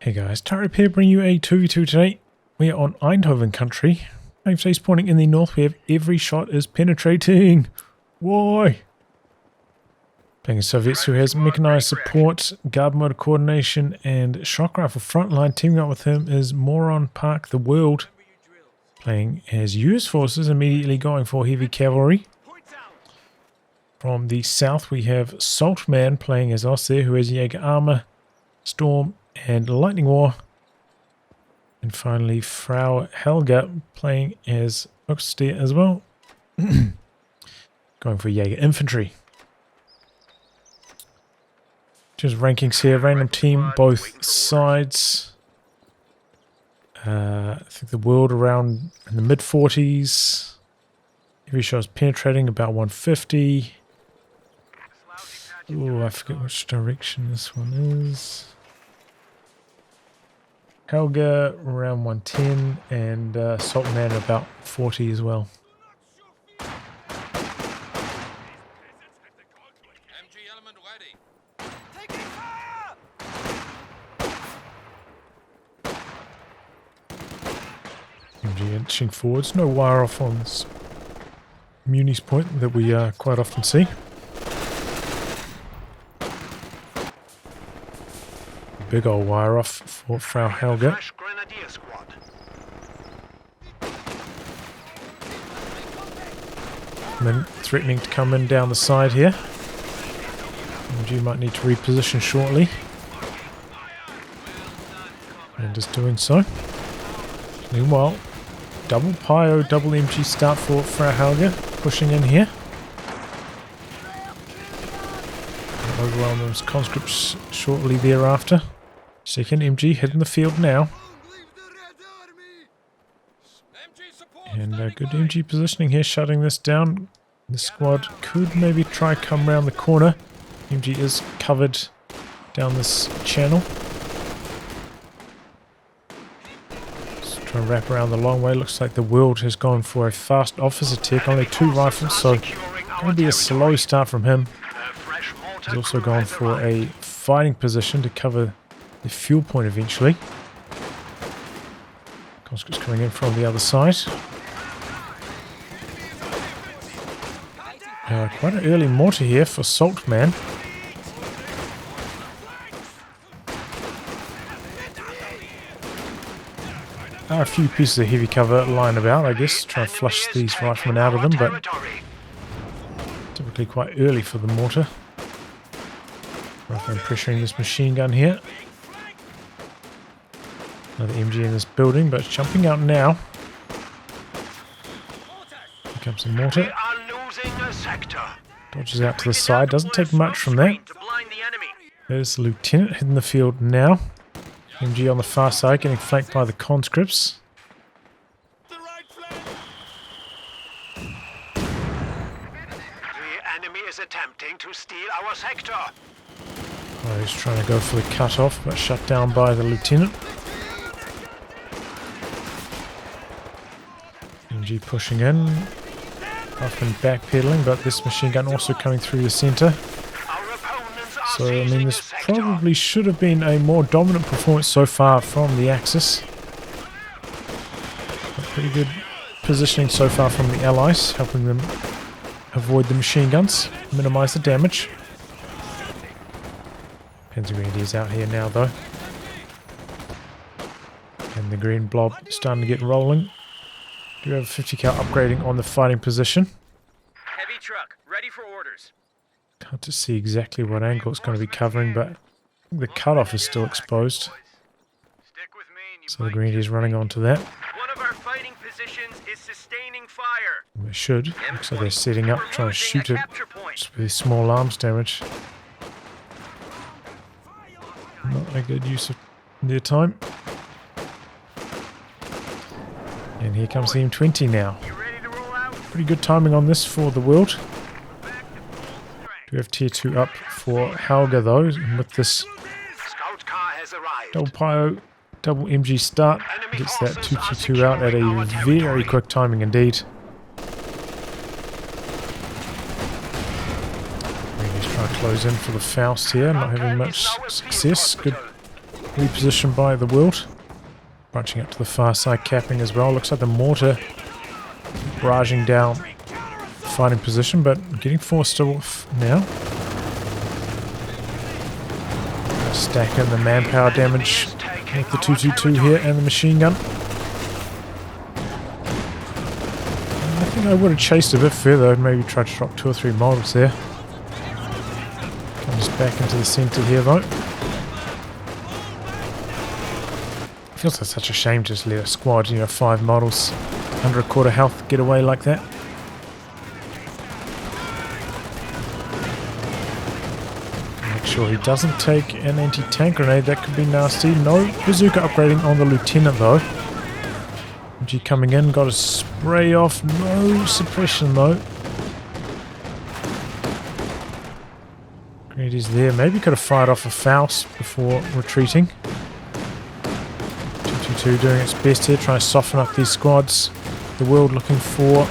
Hey guys, Tarip here bringing you a 2v2 today. We are on Eindhoven country. Today's pointing in the north. We have every shot is penetrating. Why? Playing Soviets who has mechanized support, guard motor coordination, and shock rifle frontline. Teaming up with him is Moron Park the World. Playing as US forces, immediately going for heavy cavalry. From the south we have Saltman playing as Ostheer, who has Jaeger Armour, Storm, and Lightning War. And finally FrauHelga playing as Ostheer as well. Going for Jaeger Infantry. Just rankings here, random team both sides. I think the world around in the mid 40s. Every shot is penetrating about 150. Oh, I forget which direction this one is. Helga around 110 and Saltman about 40 as well. MG inching forwards, no wire off on this Muni's point that we quite often see. Big old wire off for FrauHelga. Men threatening to come in down the side here. MG might need to reposition shortly. And just doing so. Meanwhile, double PIO, double MG start for FrauHelga. Pushing in here. Overwhelm those conscripts shortly thereafter. Second MG hitting the field now. And good MG positioning here, shutting this down. The squad could maybe try come around the corner. MG is covered down this channel. Let's try and wrap around the long way. Looks like the world has gone for a fast officer tech. Only 2 rifles, so going to be a slow start from him. He's also gone for a fighting position to cover the fuel point eventually. Conscripts coming in from the other side. Quite an early mortar here for Saltman. A few pieces of heavy cover lying about, I guess. Try and flush these riflemen out of them, but typically quite early for the mortar. Rifleman pressuring this machine gun here. Another MG in this building, but it's jumping out now. Here comes the mortar. Dodges out to the side. Doesn't take much from that. There's the lieutenant hitting the field now. MG on the far side, getting flanked by the conscripts. The enemy is attempting to steal our sector. Oh, he's trying to go for the cut-off, but shut down by the lieutenant. MG pushing in, often backpedaling, but this machine gun also coming through the centre. So, I mean, this probably should have been a more dominant performance so far from the Axis. But pretty good positioning so far from the Allies, helping them avoid the machine guns, minimise the damage. Panzer out here now, though. And the green blob starting to get rolling. Do have a 50 cal upgrading on the fighting position. Heavy truck, ready for orders. Hard to see exactly what angle it's going to be covering, but the cutoff is still exposed. So the green is running onto that. One of our fighting positions is sustaining fire. They should. Looks like they're setting up, trying to shoot it just with small arms damage. Not a good use of their time. And here comes the M20 now. Pretty good timing on this for the world. Do have tier 2 up for Helga though, and with this double PIO, double MG start, gets that 222 out at a very quick timing indeed. He's trying to close in for the Faust here, not having much success. Good repositioned by the world. Branching up to the far side, capping as well. Looks like the mortar barraging down fighting position, but getting forced off now. Stack in the manpower damage with the 222 here and the machine gun. I think I would have chased a bit further. I'd maybe tried to drop 2 or 3 models there. Comes back into the centre here though. Feels like such a shame to just let a squad, 5 models under a quarter health get away like that. Make sure he doesn't take an anti-tank grenade, that could be nasty. No bazooka upgrading on the lieutenant though. MG coming in, got a spray off, no suppression though. Grenade is there, maybe could have fired off a Faust before retreating. 222 doing its best here, trying to soften up these squads. The world looking for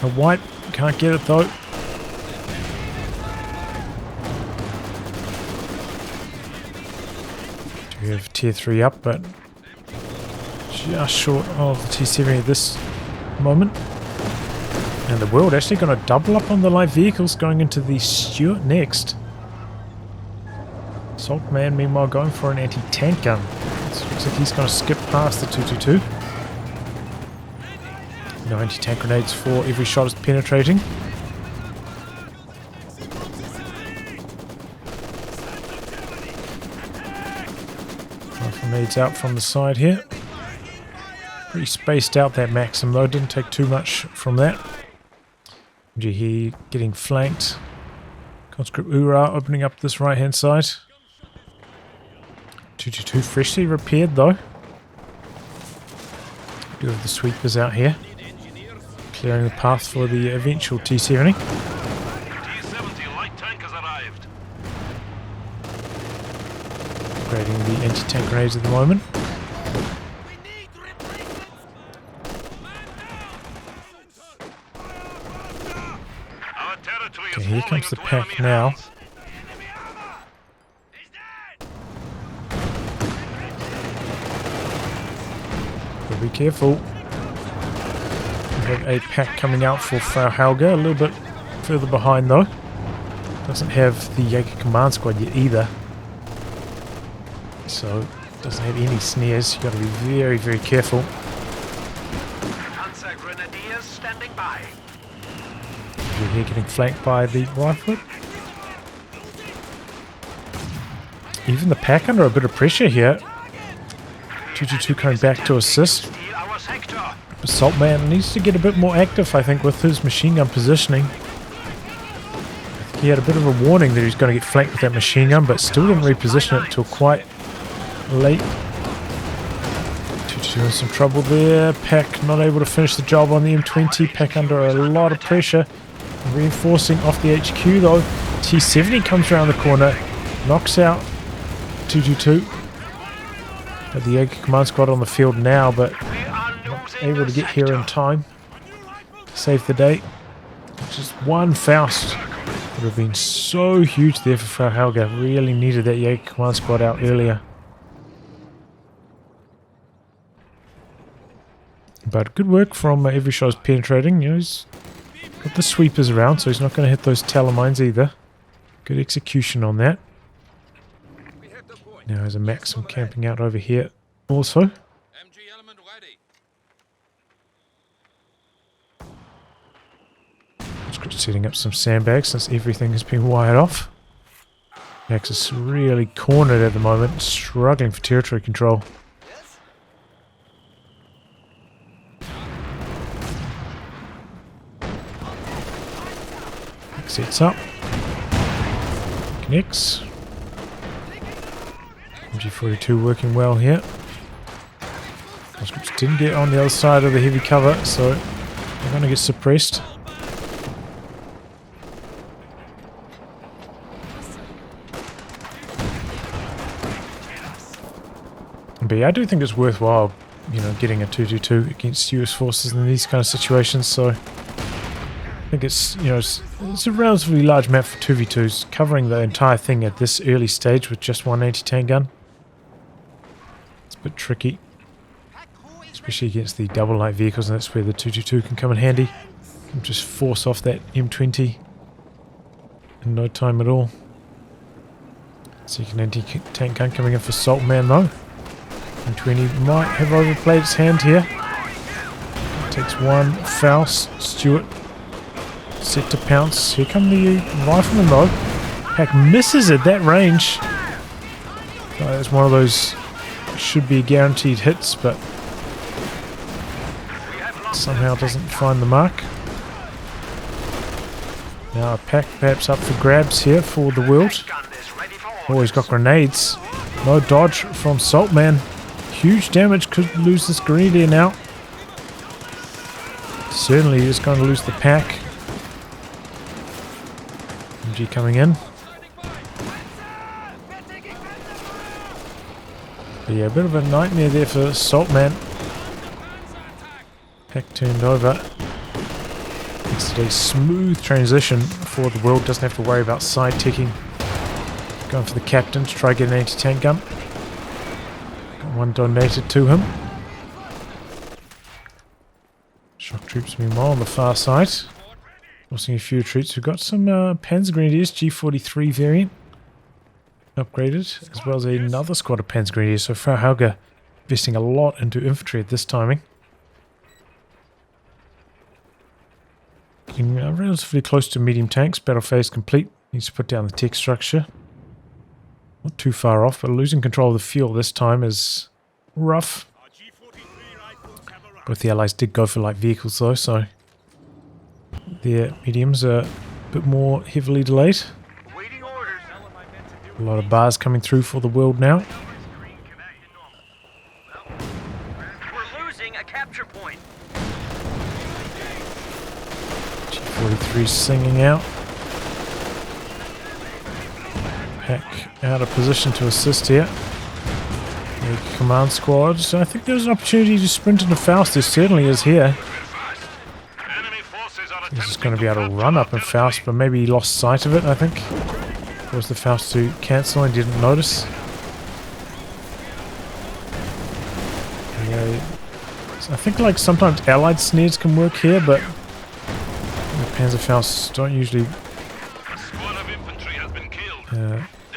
a wipe, can't get it though. We have tier 3 up, but just short of the T70 at this moment. And the world actually going to double up on the light vehicles, going into the Stuart next. Saltman meanwhile going for an anti-tank gun. So looks like he's going to skip past the 222. No anti-tank grenades for every shot is penetrating. Grenades out from the side here. Pretty spaced out that Maxim though, didn't take too much from that. MG here getting flanked. Conscript Ura opening up this right hand side. 222 freshly repaired though. Do have the sweepers out here. Clearing the path for the eventual T70. T70 light tank has arrived. Upgrading the anti-tank grenades at the moment. Okay, here comes the pack now. But be careful. We have a pack coming out for FrauHelga, a little bit further behind though. Doesn't have the Jaeger command squad yet either. So, doesn't have any snares. You've got to be very, very careful. Panzer Grenadiers standing by. We're here getting flanked by the rifle. Even the pack under a bit of pressure here. 222 coming back to assist. Steal our sector. Saltman needs to get a bit more active, I think, with his machine gun positioning. I think he had a bit of a warning that he was going to get flanked with that machine gun, but still didn't reposition it until quite late. 222 in some trouble there. Pack not able to finish the job on the M20. Pack under a lot of pressure. Reinforcing off the HQ though. T70 comes around the corner. Knocks out 222. Got the Jaeger command squad on the field now, but not able to get here in time to save the day. Just one Faust would have been so huge there for FrauHelga. Really needed that Jaeger command squad out earlier. But good work from every shot is penetrating. He's got the sweepers around, so he's not going to hit those Talamines either. Good execution on that. Now there's a Maxim camping out over here also. Just setting up some sandbags since everything has been wired off. Max is really cornered at the moment, struggling for territory control. Sets up. Connects. MG42 working well here. Conscripts didn't get on the other side of the heavy cover, so they're going to get suppressed. But yeah, I do think it's worthwhile, getting a 222 against US forces in these kind of situations, so I think it's, it's a relatively large map for 2v2s, covering the entire thing at this early stage with just one anti-tank gun. bit tricky, especially against the double light vehicles, and that's where the 222 can come in handy. Can just force off that M20 in no time at all. Second anti-tank gun coming in for Saltman though. M20 might have overplayed its hand here. Takes one. Faust, Stewart set to pounce. Here come the rifleman though. Pack misses at that range. It's one of those should be guaranteed hits, but somehow doesn't find the mark. Now a pack perhaps up for grabs here for the world. Oh, he's got grenades. No dodge from Saltman. Huge damage, could lose this grenadier now. Certainly is going to lose the pack. MG coming in. But yeah, a bit of a nightmare there for Saltman. Pack turned over. Makes it a smooth transition for the world. Doesn't have to worry about side ticking. Going for the captain to try to get an anti-tank gun. Got one donated to him. Shock troops meanwhile on the far side. Losing a few retreats. We've got some Panzer Grenadiers, G43 variant. Upgraded, as well as another squad of Panzer Grenadiers. So FrauHelga investing a lot into infantry at this timing. Getting relatively close to medium tanks. Battle phase complete. Needs to put down the tech structure. Not too far off, but losing control of the fuel this time is rough. Both the allies did go for light vehicles though, so their mediums are a bit more heavily delayed. A lot of bars coming through for the world now. We're losing a capture point. G43 singing out. Pack out of position to assist here. The command squad. So I think there's an opportunity to sprint into Faust. There certainly is here. He's just going to be able to run up in Faust, but maybe he lost sight of it, I think. Forced the Faust to cancel and didn't notice. Yeah, so I think like sometimes allied snares can work here, but the Panzer Fausts don't usually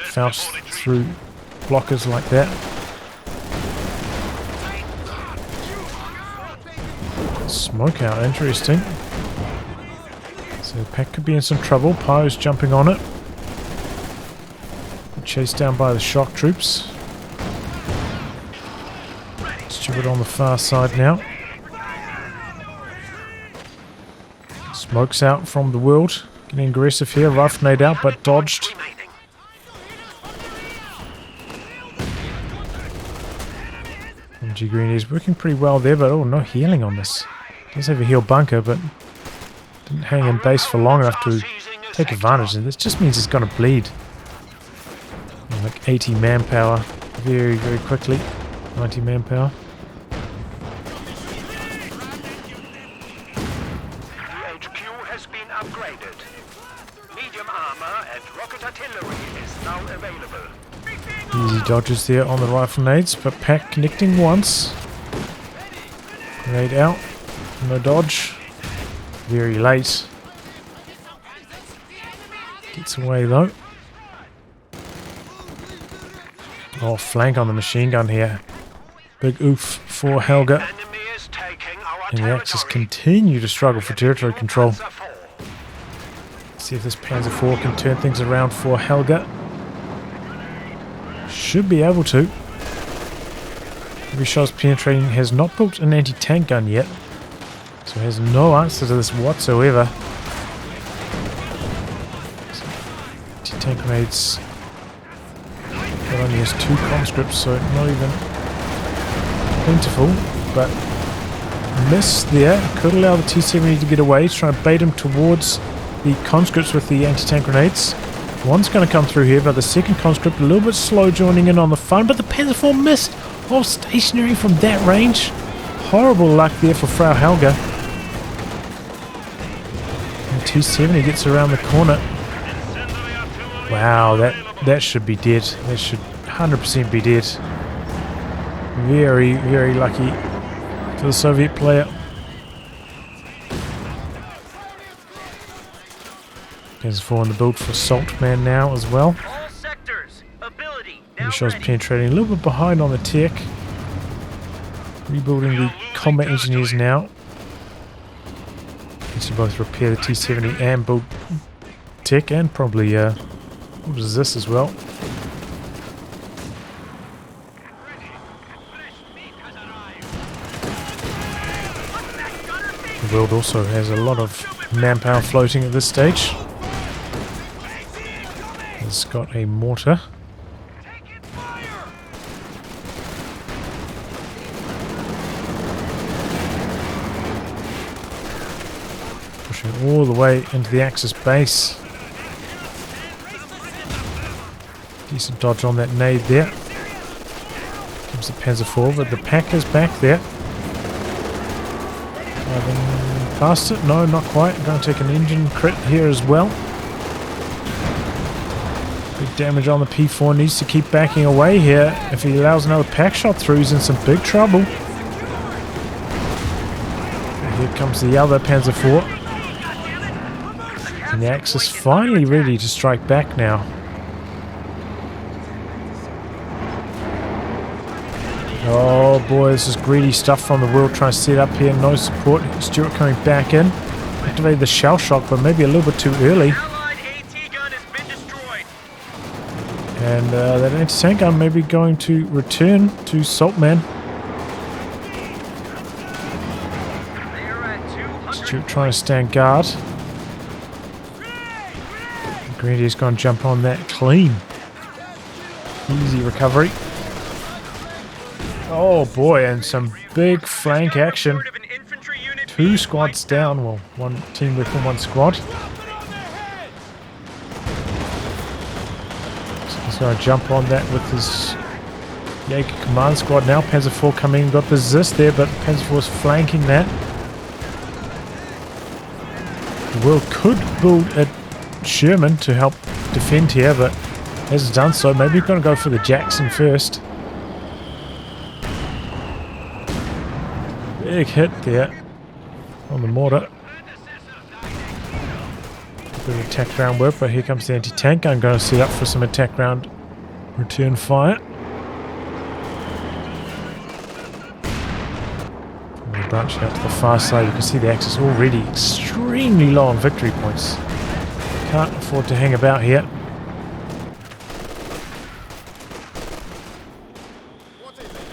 Faust through blockers like that. Smoke out, interesting. So the pack could be in some trouble. Pyro's jumping on it. Chased down by the shock troops. Stewart on the far side now. Smokes out from the world. Getting aggressive here. Rough nade out, but dodged. MG Green is working pretty well there, but oh, no healing on this. Does have a heal bunker, but didn't hang in base for long enough to take advantage. And this just means it's going to bleed. Like 80 manpower very, very quickly. 90 manpower. HQ has been upgraded. Medium armor and rocket artillery is now available. Easy dodges there on the rifle nades, but pack connecting once. Grenade out. No dodge. Very late. Gets away though. Oh, flank on the machine gun here. Big oof for Helga. And the Axis continue to struggle for territory control. See if this Panzer IV can turn things around for Helga. Should be able to. Every shot's penetrating. Has not built an anti-tank gun yet. So has no answer to this whatsoever. Anti-tank grenades. But only has 2 conscripts, so not even plentiful. But miss there. Could allow the T-70 to get away. Trying to bait him towards the conscripts with the anti-tank grenades. One's going to come through here, but the second conscript a little bit slow joining in on the fun. But the Panzer IV missed. All stationary from that range. Horrible luck there for FrauHelga. And T-70 gets around the corner. Wow, that should be dead. That should 100% be dead. Very, very lucky for the Soviet player. There's 4 on the build for Saltman now as well. All sectors, ability, now He shows ready. penetrating a little bit behind on the tech. Rebuilding the combat engineers now. Needs to both repair the T-70 and build tech, and probably what is this as well? The world also has a lot of manpower floating at this stage. It's got a mortar. Pushing all the way into the Axis base. Decent dodge on that nade there. Comes the Panzer IV, but the pack is back there. Driving past it? No, not quite. Going to take an engine crit here as well. Big damage on the P4. Needs to keep backing away here. If he allows another pack shot through, he's in some big trouble. And here comes the other Panzer IV. And the Axis finally ready to strike back now. Oh boy, this is greedy stuff from the world trying to set up here. No support. Stewart coming back in. Activated the shell shock, but maybe a little bit too early. Allied AT gun has been destroyed. And that anti-tank gun may be going to return to Saltman. They are at 200. Stewart trying to stand guard. Grenadier's going to jump on that clean. Easy recovery. Oh boy, and some big flank action. Of an infantry unit 2 squads down. Well, 1 team within 1 squad. So he's going to jump on that with his Jaeger command squad now. Panzer IV coming, got the Zist there, but Panzer IV is flanking that. The world could build a Sherman to help defend here, but hasn't done so. Maybe he's going to go for the Jackson first. Big hit there on the mortar. Bit of attack round work, but here comes the anti-tank. I'm going to set up for some attack round return fire. We'll branch out to the far side. You can see the Axis already extremely low on victory points. Can't afford to hang about here.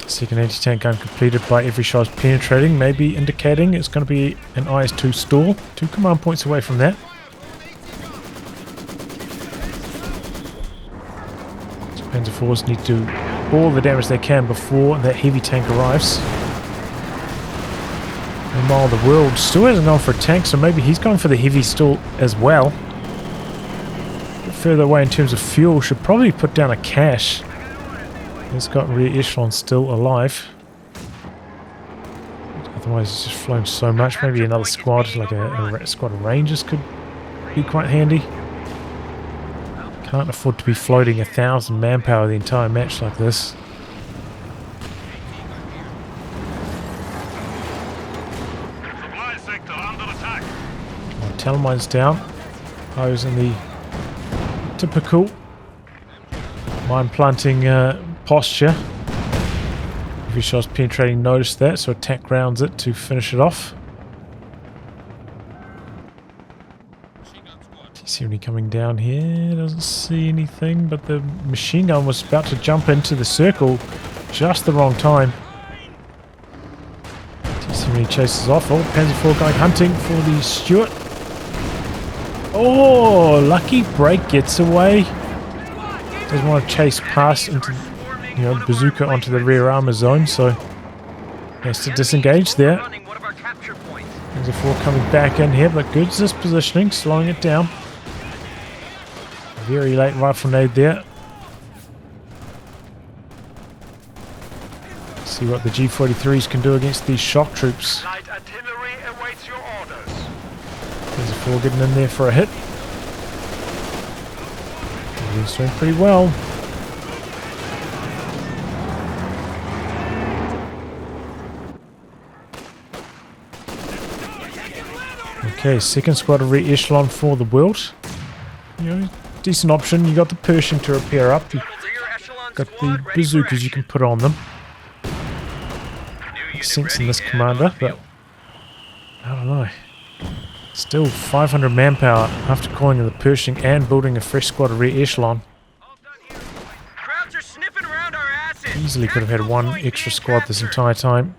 Second anti-tank gun completed by every shot penetrating, maybe indicating it's going to be an IS-2 stall. 2 command points away from that. So Panzer IVs need to do all the damage they can before that heavy tank arrives. Meanwhile, the world still hasn't gone for a tank, so maybe he's going for the heavy stall as well. A bit further away in terms of fuel, should probably put down a cache. He's got rear echelon still alive. Otherwise it's just flown so much. Maybe another squad, like a squad of Rangers could be quite handy. Can't afford to be floating 1,000 manpower the entire match like this. Supply sector under attack. Talonmine's down. I was in the typical mine planting posture. Every shot's penetrating noticed that, so attack rounds it to finish it off. T-70 coming down here, doesn't see anything, but the machine gun was about to jump into the circle just the wrong time. T-70 chases off. Oh, Panzer IV going hunting for the Stewart. Oh, lucky break gets away. Doesn't want to chase past into, bazooka onto the rear armor zone, so has to disengage there. There's a 4 coming back in here, but good this positioning, slowing it down. Very late rifle nade there. See what the G43s can do against these shock troops. Light artillery awaits your orders. There's a 4 getting in there for a hit. He's doing pretty well. Okay, second squad of re-echelon for the world. You know, decent option. You got the Pershing to repair up. You Rear echelon got squad the ready for bazookas you can action. put on them. New unit Makes sense in ready this and commander, on but field. I don't know. Still 500 manpower after calling in the Pershing and building a fresh squad of re-echelon. All done here. Crowds are sniffing around our asses. Easily could have had Tactical one point extra being squad this captured. entire time.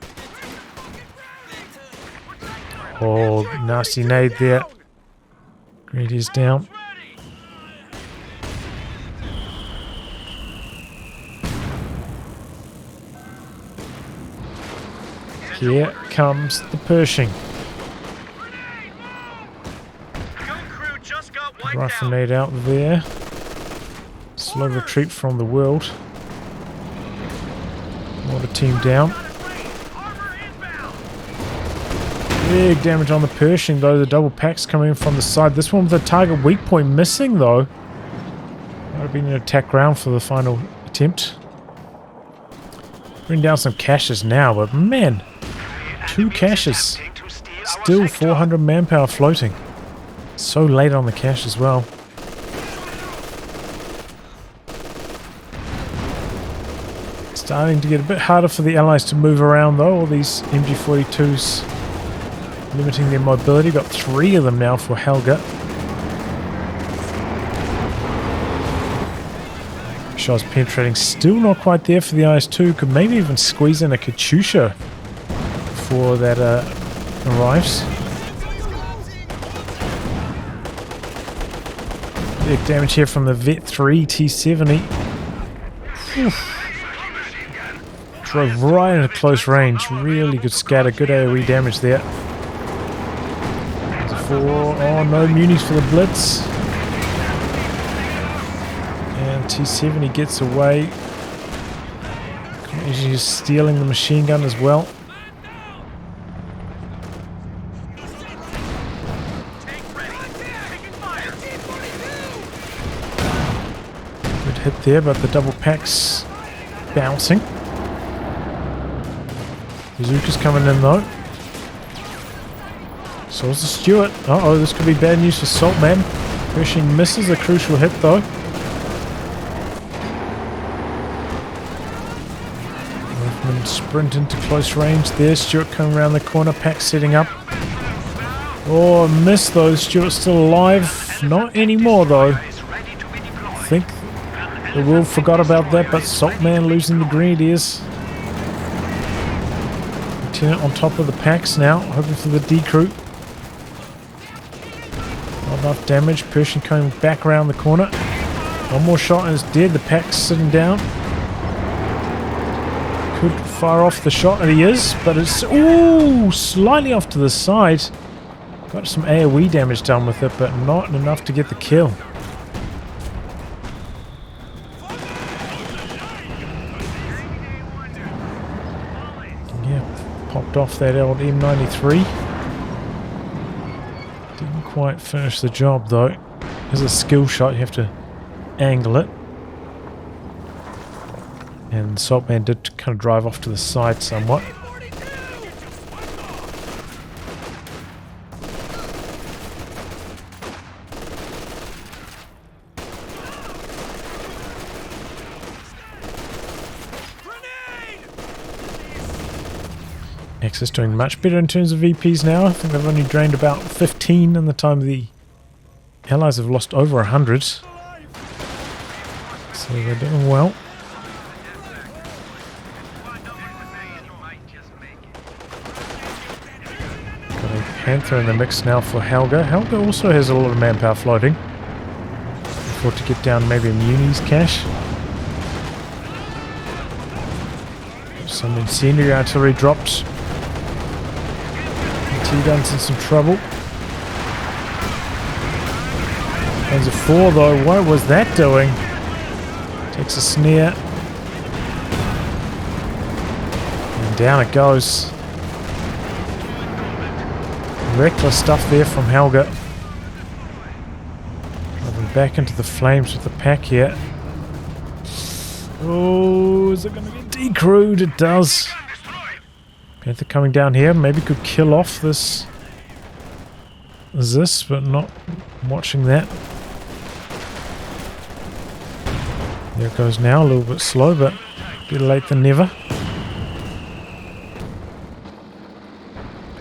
Oh, nasty nade there. Greedy's down. Here comes the Pershing. Gun crew just got wiped Rifle out. nade out there. Slow retreat from the world. Water team down. Armour inbound. Big damage on the Pershing though. The double packs coming in from the side. This one with the target weak point missing though. Might have been an attack round for the final attempt. Bring down some caches now, but man, 2 caches. Attempting to steal our Still sector. 400 manpower floating. So late on the cache as well. Starting to get a bit harder for the allies to move around though. All these MG42s limiting their mobility. Got 3 of them now for Helga. Shots penetrating, still not quite there for the IS-2. Could maybe even squeeze in a Katyusha before that arrives. Big damage here from the Vet 3 T70. Oof. Drove right into close range. Really good scatter, good AoE damage there. There's a 4. Oh no, munis for the Blitz. And T70 gets away. He's stealing the machine gun as well. Good hit there, but the double packs bouncing. Bazooka's coming in though. So is the Stewart. Uh-oh, this could be bad news for Saltman. Pershing misses a crucial hit though. Movement sprint into close range there. Stewart coming around the corner. Pack setting up. Oh, missed though. Stewart's still alive. Not anymore though. Is ready to be deployed. I think the world forgot about that, but Saltman losing the grenadiers. Lieutenant on top of the packs now, hoping for the D crew. Not enough damage. Pershing coming back around the corner. One more shot and it's dead. The pack's sitting down. Could fire off the shot, and he is, but it's ooh, slightly off to the side. Got some AoE damage done with it, but not enough to get the kill. Yeah, popped off that old M93. Didn't quite finish the job though. As a skill shot, you have to angle it. And Saltman did kind of drive off to the side somewhat. Axis doing much better in terms of VPs now. I think they've only drained about 15 in the time the Allies have lost over 100. So they're doing well. Got a Panther in the mix now for Helga. Helga also has a lot of manpower floating. Thought to get down maybe a Muni's cache. Some incendiary artillery dropped. T-guns in some trouble. There's a 4 though. What was that doing? Takes a snare. And down it goes. Reckless stuff there from Helga. Driving back into the flames with the pack here. Oh, is it going to get decrewed? It does. Panther coming down here. Maybe could kill off this as this, but not watching that. There it goes now, a little bit slow, but better late than never.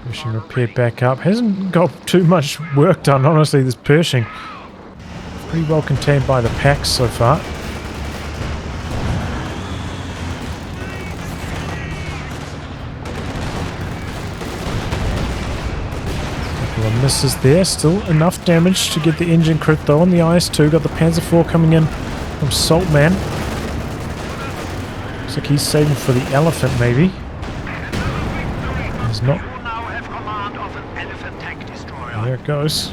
Pershing repaired back up. Hasn't got too much work done, honestly, this Pershing. Pretty well contained by the packs so far. Couple of misses there. Still enough damage to get the engine crit though on the IS-2. Got the Panzer IV coming in from Saltman. Looks like he's saving for the Elephant maybe. He's not. There it goes.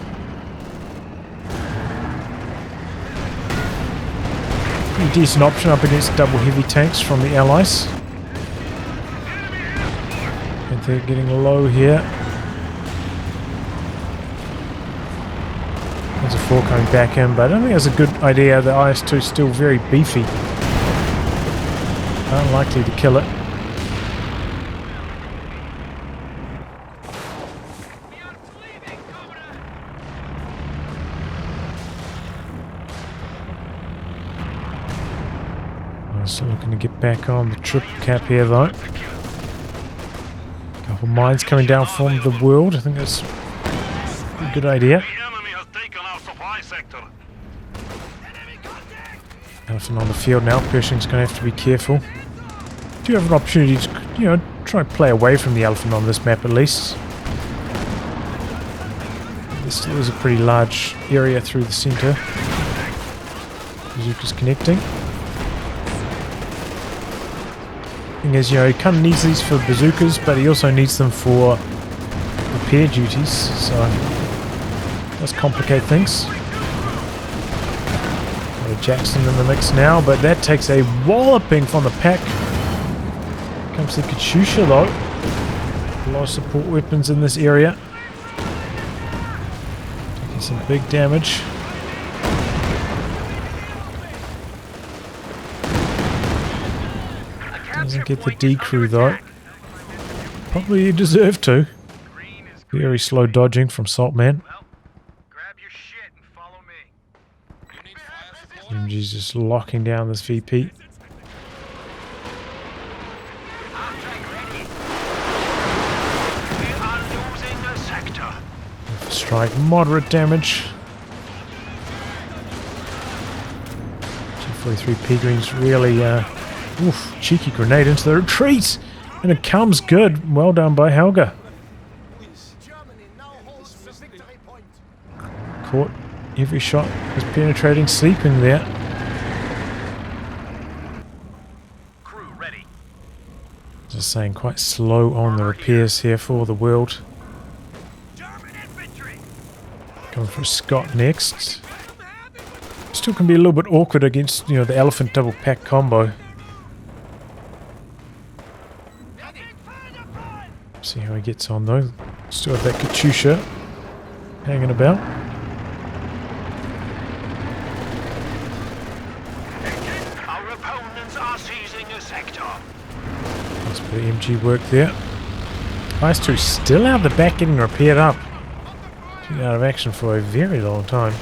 Pretty decent option up against double heavy tanks from the Allies. And they're getting low here. There's a 4 coming back in, but I don't think that's a good idea. The IS-2 is still very beefy. Unlikely to kill it. So looking to get back on the triple cap here though. Couple mines coming down from the world. I think that's a good idea. Elephant on the field now. Pershing's going to have to be careful. Do you have an opportunity to, you know, try and play away from the Elephant on this map at least? There still is a pretty large area through the centre. Bazooka's connecting. Thing is, you know, he kind of needs these for bazookas, but he also needs them for repair duties, so it does complicate things. Got a Jackson in the mix now, but that takes a walloping from the pack. Comes the Katyusha though. A lot of support weapons in this area. Taking some big damage. Doesn't get the D crew though. Probably deserved to. Very slow dodging from Saltman. MG's just locking down this VP. Strike, moderate damage. G43 P-Green's really oof, cheeky grenade into the retreat, and it comes good. Well done by Helga. Caught every shot was penetrating, sleeping there. Crew ready. Just saying, quite slow on the repairs here for the world. German infantry. Coming for Scott next. Still can be a little bit awkward against, you know, the Elephant double pack combo. See how he gets on though. Still have that Katyusha hanging about. Our opponents are seizing a sector. Nice bit of MG work there. IS-2 still out the back getting repaired up. Been out of action for a very long time.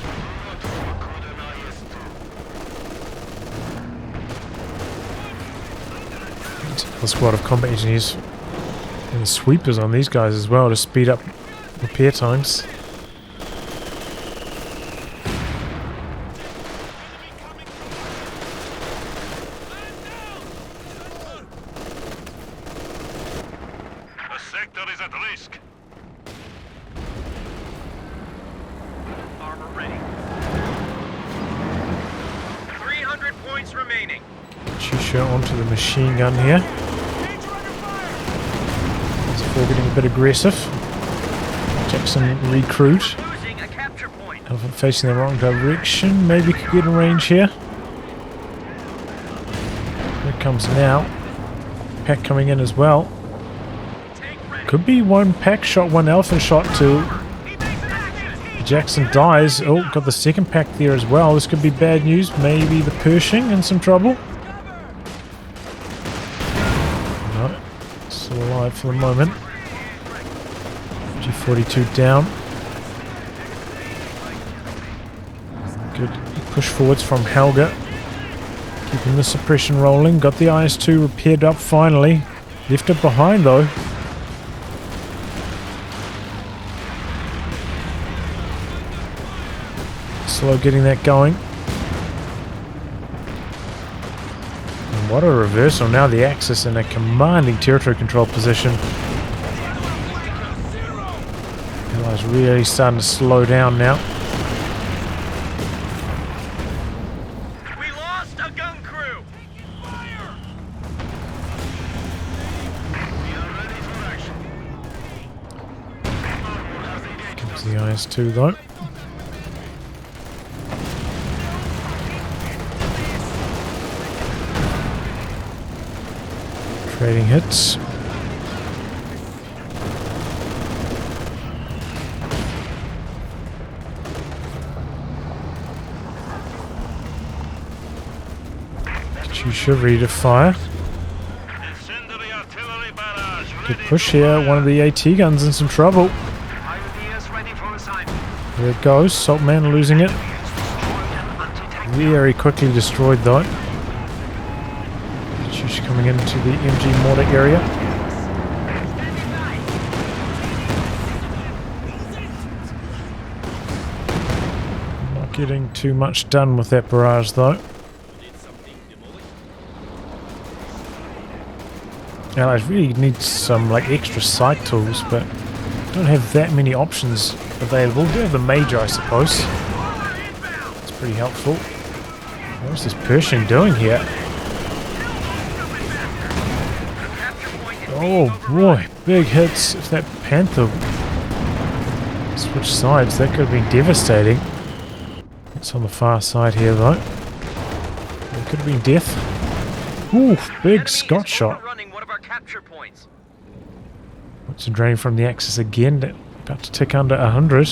A squad of combat engineers and sweepers on these guys as well to speed up repair times. The sector is at risk. Armour ready. 300 points remaining. Katyusha onto the machine gun here. Getting a bit aggressive. Jackson recruit. Losing a capture point. Elephant facing the wrong direction. Maybe could get in range here. Here it comes now. Pack coming in as well. Could be one pack shot, one Elephant shot to Jackson dies. Oh, got the second pack there as well. This could be bad news. Maybe the Pershing in some trouble. No, still alive for the moment. G42 down. Good push forwards from Helga. Keeping the suppression rolling. Got the IS-2 repaired up finally. Left it behind though. Slow getting that going. And what a reversal. Now the Axis in a commanding territory control position. Allies really starting to slow down now. We lost a gun crew. Fire! We are ready for action. Comes the IS-2 though. Trading hits. Katyusha ready to fire. Good push here. One of the AT guns in some trouble. There it goes. Saltman losing it. Very quickly destroyed though. Katyusha coming into the MG mortar area. Not getting too much done with that barrage though. Allies really need some like extra sight tools, but don't have that many options available. Do have the Major, I suppose. It's pretty helpful. What's this Pershing doing here? Oh boy, big hits. If that Panther switched sides, that could have been devastating. It's on the far side here though. It could have been death. Ooh, big Scott shot. What's a drain from the Axis again? About to tick under 100.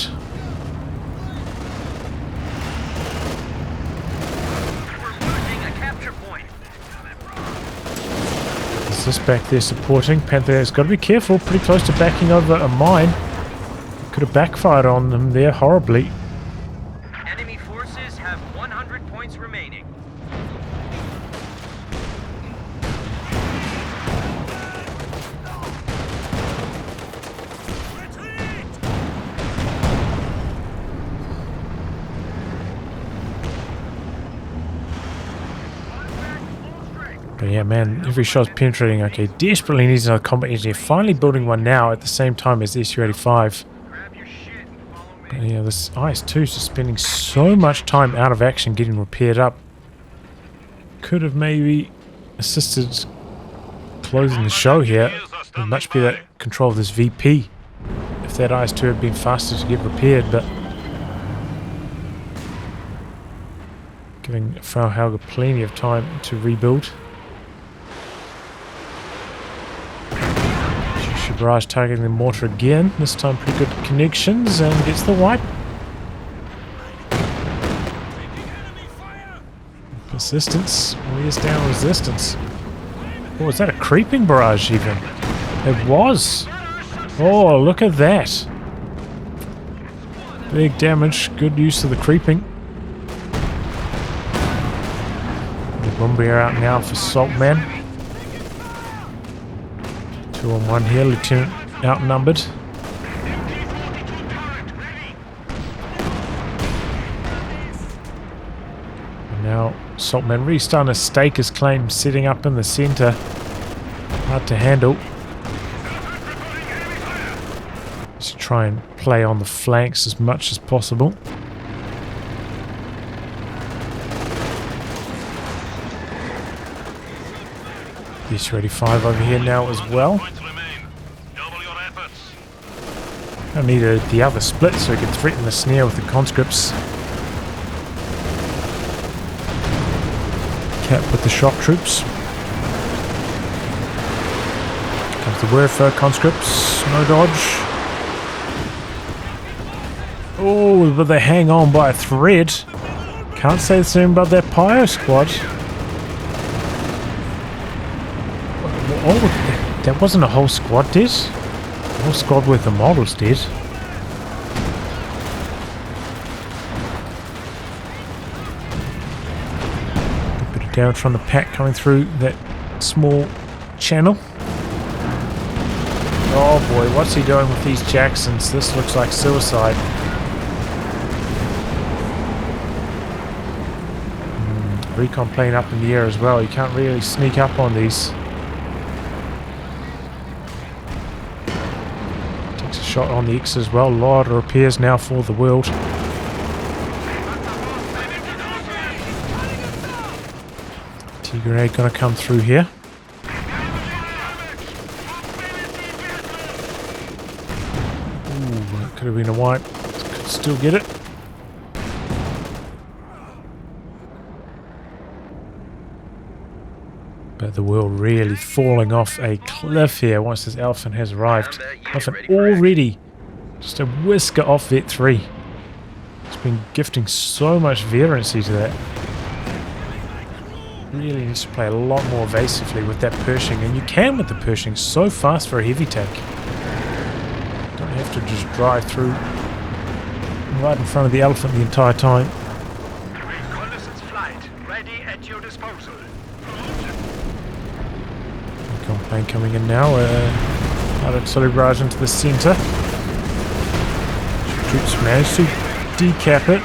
Is this back there supporting? Panther has got to be careful. Pretty close to backing over a mine. Could have backfired on them there horribly. Enemy forces have 100 points remaining. But yeah, man, every shot's penetrating. Okay, desperately needs another combat engineer. Finally building one now at the same time as the SU-85. But yeah, this IS-2 is just spending so much time out of action getting repaired up. Could have maybe assisted closing the show here. With much better control of this VP if that IS-2 had been faster to get repaired, but giving FrauHelga plenty of time to rebuild. Barrage targeting the mortar again. This time pretty good connections and gets the wipe. Persistence. Where's down resistance? Oh, is that a creeping barrage even? It was. Oh, look at that. Big damage. Good use of the creeping. The Bombardier out now for Saltman. 2-on-1 here, Lieutenant outnumbered. And now Saltman really starting to stake his claim, setting up in the centre. Hard to handle. Just try and play on the flanks as much as possible. The SU-85 over here now as well. I needed the other split so he could threaten the snare with the conscripts. Cap with the shock troops. Comes the Werfer conscripts. No dodge. Oh, but they hang on by a thread. Can't say the same about that Pyro squad. Oh, that wasn't a whole squad, did? A whole squad worth of models did. Damage from the pack coming through that small channel. Oh boy, what's he doing with these Jacksons? This looks like suicide. Recon plane up in the air as well. You can't really sneak up on these. Takes a shot on the X as well. A lot of repairs now for the world. T-grenade gonna come through here. Ooh, that could have been a wipe. Could still get it. But the world really falling off a cliff here once this elephant has arrived. Elephant already just a whisker off Vet 3. It's been gifting so much vehemency to that. Really needs to play a lot more evasively with that Pershing, and you can with the Pershing so fast for a heavy tank. Don't have to just drive through right in front of the elephant the entire time. Reconnaissance flight ready at your disposal. Recon plane coming in now. Artillery barrage into the centre. Troops managed to decap it.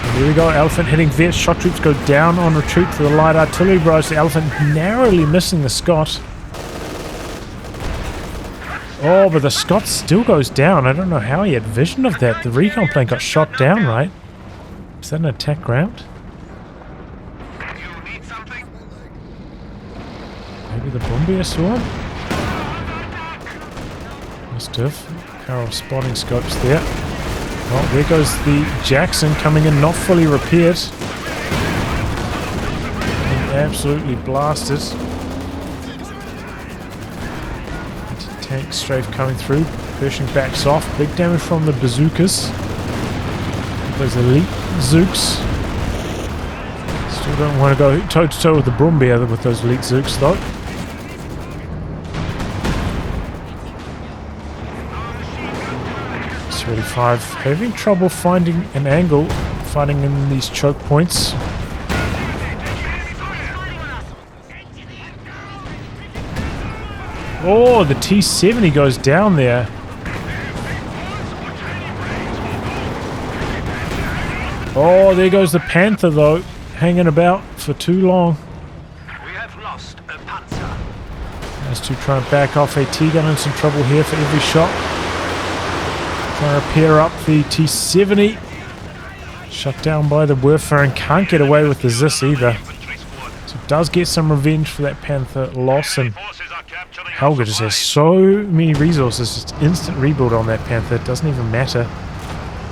And here we go, elephant hitting Vet. Shock troops go down on retreat to the light artillery barrage. The elephant narrowly missing the Scot. Oh, but the Scot still goes down. I don't know how he had vision of that. The recon plane got shot down, right? Is that an attack ground? You need something? Maybe the Bombardier saw him? Must have. Power of spotting scopes there. Well, there goes the Jackson coming in, not fully repaired. And absolutely blasted. Tank strafe coming through. Pershing backs off. Big damage from the bazookas. Those elite Zooks. Still don't want to go toe-to-toe with the Brumbeer with those elite Zooks though. S-35 having trouble finding an angle, fighting in these choke points. Oh, the T-70 goes down there. Oh, there goes the Panther though, hanging about for too long. We have lost a Panzer. Has to try and back off. A T-gun in some trouble here for every shot. Trying to repair up the T-70. Shut down by the Werfer and can't get away with the Zis either. So it does get some revenge for that Panther loss, and Helga just has so many resources. Just instant rebuild on that Panther. It doesn't even matter.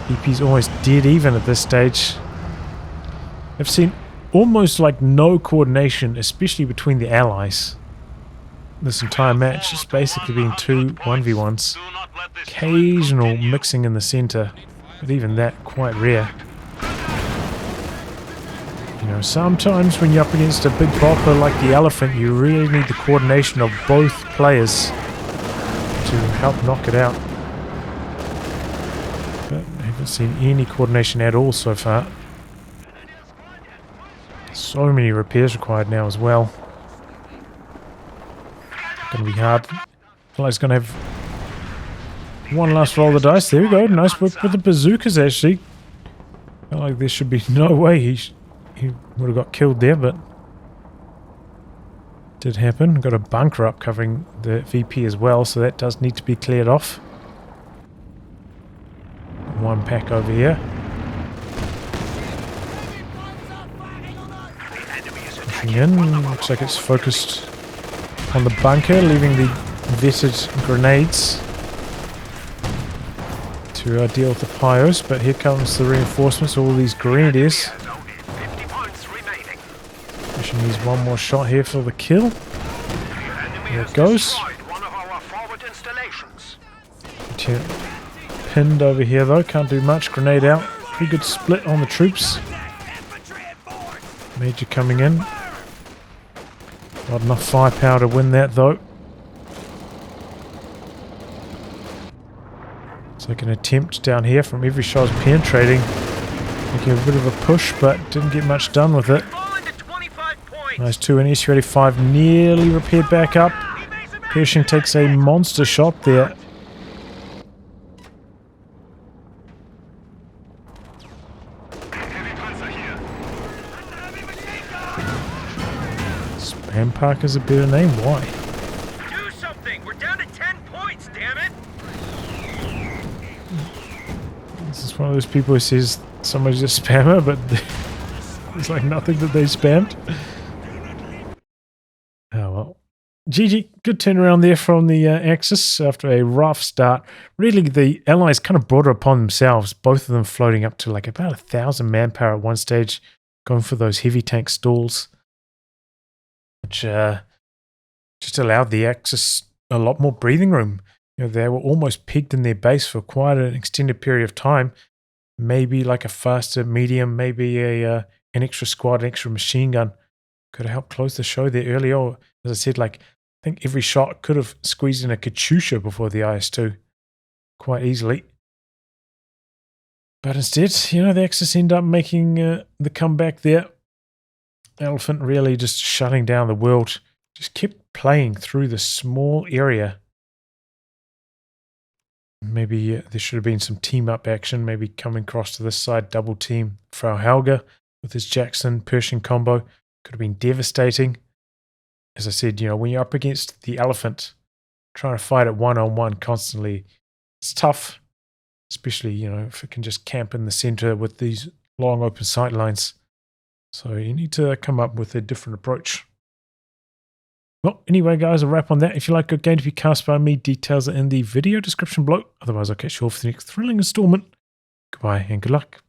EP's almost dead even at this stage. I've seen almost like no coordination, especially between the allies. This entire match has basically been two 1v1s. Occasional mixing in the centre, but even that quite rare. You know, sometimes when you're up against a big bopper like the Elephant, you really need the coordination of both players to help knock it out. But I haven't seen any coordination at all so far. So many repairs required now as well. Gonna be hard. Fly's gonna have one last roll of the dice. There we go. Nice work with the bazookas actually. Felt like there should be no way he would have got killed there, but did happen. Got a bunker up covering the VP as well, so that does need to be cleared off. One pack over here. Pushing in. Looks like it's focused on the bunker, leaving the vetted grenades to deal with the pyros, but here comes the reinforcements, all these grenadiers. Pushing these one more shot here for the kill. There it goes. Pinned over here though, can't do much. Grenade out. Pretty good split on the troops. Major coming in. Not enough firepower to win that though. It's like an attempt down here from every shot penetrating. Making a bit of a push, but didn't get much done with it. Nice 2 and SU-85 nearly repaired back up. Pershing takes a monster shot there. Spam Park is a better name. Why? Do something! We're down to 10 points, damn it! This is one of those people who says somebody's a spammer, but there's like nothing that they spammed. Oh well. GG, good turnaround there from the Axis after a rough start. Really, the Allies kind of brought it upon themselves, both of them floating up to like about 1,000 manpower at one stage, going for those heavy tank stalls, which just allowed the Axis a lot more breathing room. You know, they were almost pegged in their base for quite an extended period of time. Maybe like a faster medium, maybe an extra squad, an extra machine gun could have helped close the show there earlier. As I said, like, I think every shot could have squeezed in a Katyusha before the IS-2 quite easily. But instead, you know, the Axis end up making the comeback there. Elephant really just shutting down the world. Just kept playing through the small area. Maybe there should have been some team-up action. Maybe coming across to this side, double team FrauHelga with his Jackson Pershing combo. Could have been devastating. As I said, you know, when you're up against the Elephant, trying to fight it one-on-one constantly, it's tough. Especially, you know, if it can just camp in the center with these long open sight lines. So you need to come up with a different approach. Well, anyway, guys, a wrap on that. If you like Good Game to be cast by me, details are in the video description below. Otherwise, I'll catch you all for the next thrilling installment. Goodbye and good luck.